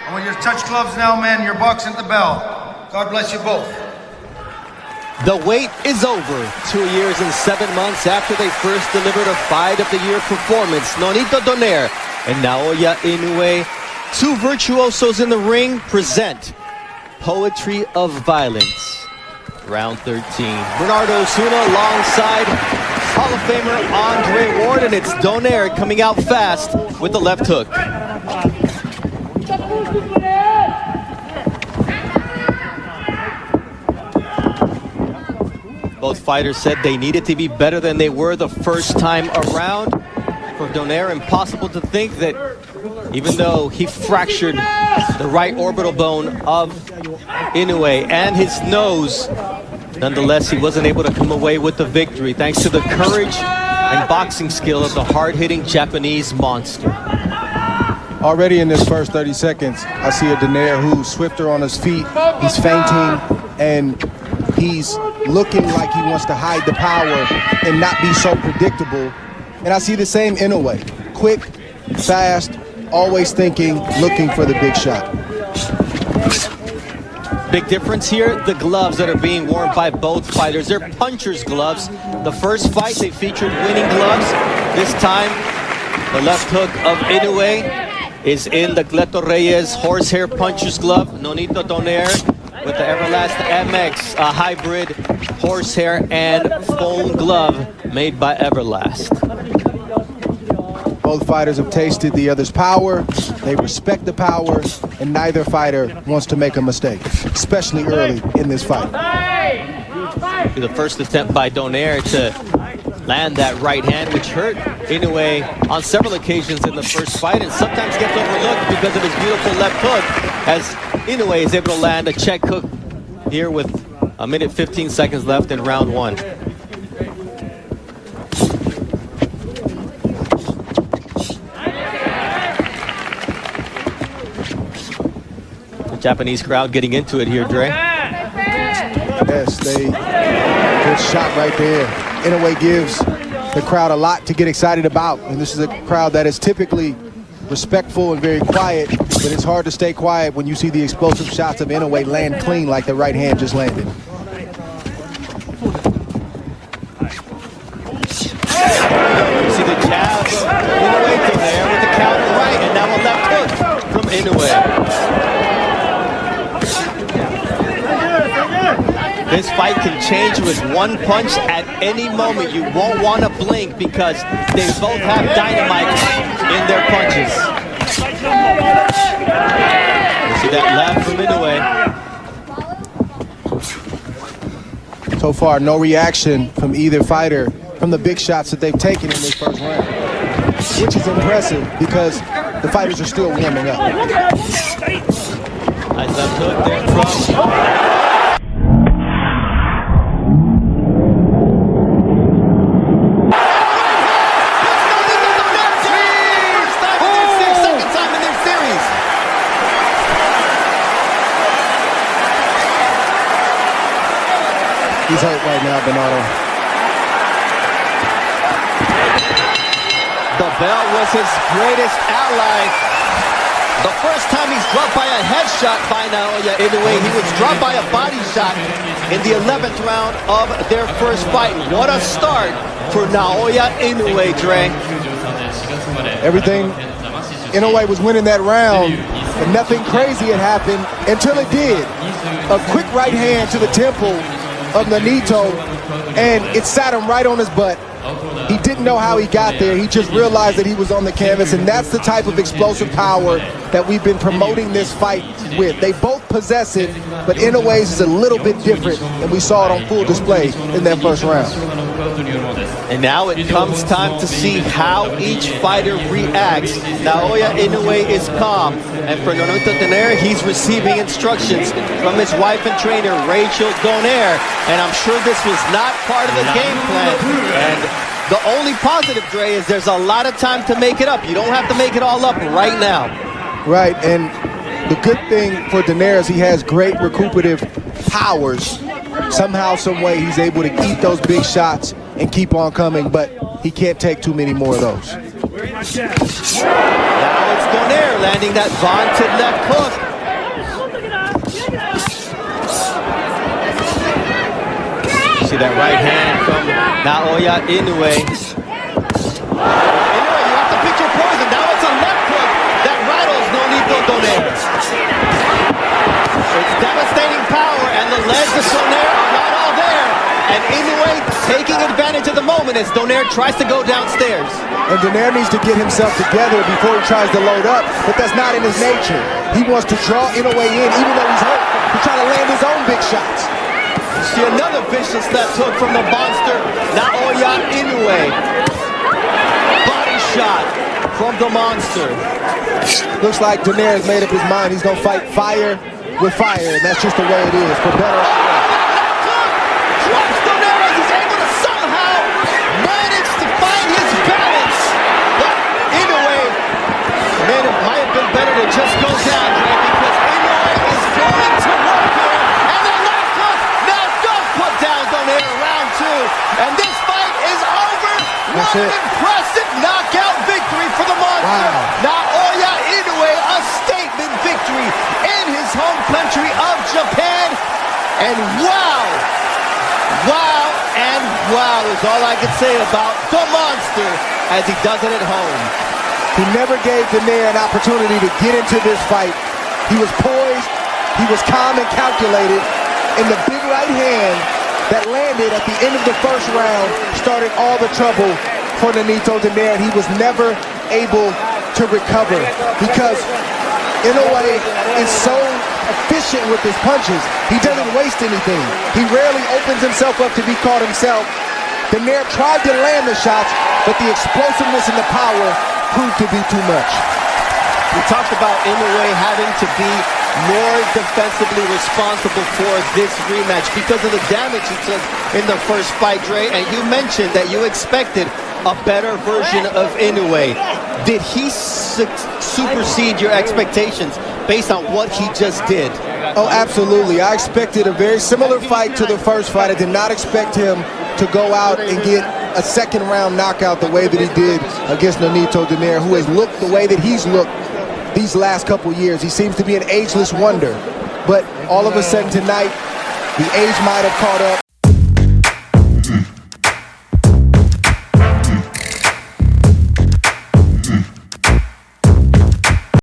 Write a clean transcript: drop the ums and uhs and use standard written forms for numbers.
And when you touch gloves now, man, you're boxing the bell. God bless you both. The wait is over. 2 years and 7 months after they first delivered a Fight of the Year performance, Nonito Donaire and Naoya Inoue, two virtuosos in the ring, present Poetry of Violence. Round 13. Bernardo Osuna alongside Hall of Famer Andre Ward, and it's Donaire coming out fast with the left hook. Both fighters said they needed to be better than they were the first time around. For Donaire, impossible to think that even though he fractured the right orbital bone of Inoue and his nose, nonetheless, he wasn't able to come away with the victory thanks to the courage and boxing skill of the hard-hitting Japanese monster. Already in this first 30 seconds, I see a Donaire who's swifter on his feet. He's feinting, and he's looking like he wants to hide the power and not be so predictable. And I see the same Inoue. Quick, fast, always thinking, looking for the big shot. Big difference here, the gloves that are being worn by both fighters. They're puncher's gloves. The first fight, they featured winning gloves. This time, the left hook of Inoue is in the Gleto Reyes horsehair puncher's glove. Nonito Donaire with the Everlast MX, a hybrid horsehair and foam glove made by Everlast. Both fighters have tasted the other's power. They respect the power, and neither fighter wants to make a mistake, especially early in this fight. The first attempt by Donaire to land that right hand, which hurt Inoue on several occasions in the first fight, and sometimes gets overlooked because of his beautiful left hook, as Inoue is able to land a check hook here with a minute 15 seconds left in round one. The Japanese crowd getting into it here, Dre. Yes, good shot right there. Inoue gives the crowd a lot to get excited about, and this is a crowd that is typically respectful and very quiet, but it's hard to stay quiet when you see the explosive shots of Inoue land clean like the right hand just landed. You see the jab of Inoue there with the counter right, and now a left hook from Inoue. This fight can change with one punch at any moment. You won't want to blink because they both have dynamite in their punches. You see that left from Inoue. So far, no reaction from either fighter from the big shots that they've taken in this first round, which is impressive because the fighters are still warming up. Nice left hook there from... He's hurt right now, Bernardo. The belt was his greatest ally. The first time he's dropped by a headshot by Naoya Inoue, he was dropped by a body shot in the 11th round of their first fight. What a start for Naoya Inoue, Dre. Everything, Inoue was winning that round, and nothing crazy had happened until it did. A quick right hand to the temple of Nonito, and it sat him right on his butt. He didn't know how he got there. He just realized that he was on the canvas, and that's the type of explosive power that we've been promoting this fight with. They both possess it, but Inoue's is a little bit different, and we saw it on full display in that first round. And now it comes time to see how each fighter reacts. Naoya Inoue is calm, and for Nonito Donaire, he's receiving instructions from his wife and trainer, Rachel Donaire, and I'm sure this was not part of the game plan. And the only positive, Dre, is there's a lot of time to make it up. You don't have to make it all up right now. Right, and the good thing for Donaire is he has great recuperative powers. Somehow, some way, he's able to eat those big shots and keep on coming, but he can't take too many more of those. Now it's Donaire landing that vaunted left hook. See that right hand from Naoya Inoue. Inoue, you have to pick your poison. Now it's a left hook that rattles Nonito Donaire. It's devastating power, and the legs of Donaire are not all there. And Inoue taking advantage of the moment as Donaire tries to go downstairs. And Donaire needs to get himself together before he tries to load up, but that's not in his nature. He wants to draw Inoue in, even though he's hurt, to try to land his own big shots. See another vicious left hook from the monster, Naoya Inoue. Body shot from the monster. Looks like Donaire has made up his mind. He's going to fight fire with fire, and that's just the way it is, for better or worse. Drops Donaire as he's able to somehow manage to find his balance. But Inoue might have been better to just go down, Dre, because Inoue is going to work here. And the left hook now does put down Donaire in round 2. And this fight is over. That's What it. an impressive knockout victory for the monster. Wow. Naoya Inoue, a statement victory in his home country of Japan. And wow and wow is all I can say about the monster as he does it at home. He never gave Donaire an opportunity to get into this fight. He was poised, he was calm and calculated, and the big right hand that landed at the end of the first round started all the trouble for Nonito Donaire, and he was never able to recover because Inoue is so efficient with his punches. He doesn't waste anything. He rarely opens himself up to be caught himself. Donaire tried to land the shots, but the explosiveness and the power proved to be too much. We talked about Inoue having to be more defensively responsible for this rematch because of the damage he took in the first fight, Dre, and you mentioned that you expected a better version of Inoue. Did he supersede your expectations based on what he just did? Oh, absolutely. I expected a very similar fight to the first fight. I did not expect him to go out and get a second round knockout the way that he did against Nonito Donaire, who has looked the way that he's looked these last couple years. He seems to be an ageless wonder. But all of a sudden tonight, the age might have caught up.